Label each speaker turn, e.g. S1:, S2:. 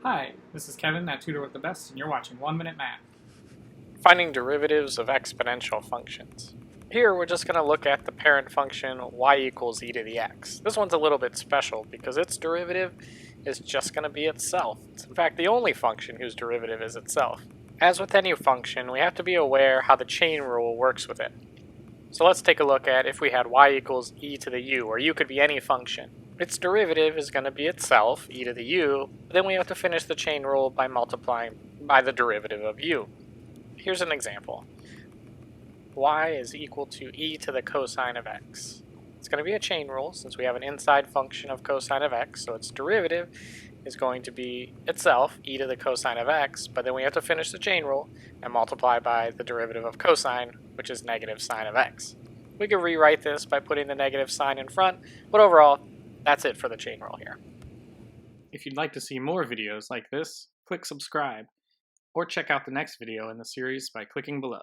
S1: Hi, this is Kevin at Tutor with the Best, and you're watching 1 Minute Math.
S2: Finding derivatives of exponential functions. Here we're just going to look at the parent function y equals e to the x. This one's a little bit special because its derivative is just going to be itself. It's in fact the only function whose derivative is itself. As with any function, we have to be aware how the chain rule works with it. So let's take a look at if we had y equals e to the u, or u could be any function. Its derivative is going to be itself, e to the u, but then we have to finish the chain rule by multiplying by the derivative of u. Here's an example. Y is equal to e to the cosine of x. It's going to be a chain rule since we have an inside function of cosine of x, so its derivative is going to be itself, e to the cosine of x, but then we have to finish the chain rule and multiply by the derivative of cosine, which is negative sine of x. We could rewrite this by putting the negative sign in front, but overall, that's it for the chain rule here.
S1: If you'd like to see more videos like this, click subscribe, or check out the next video in the series by clicking below.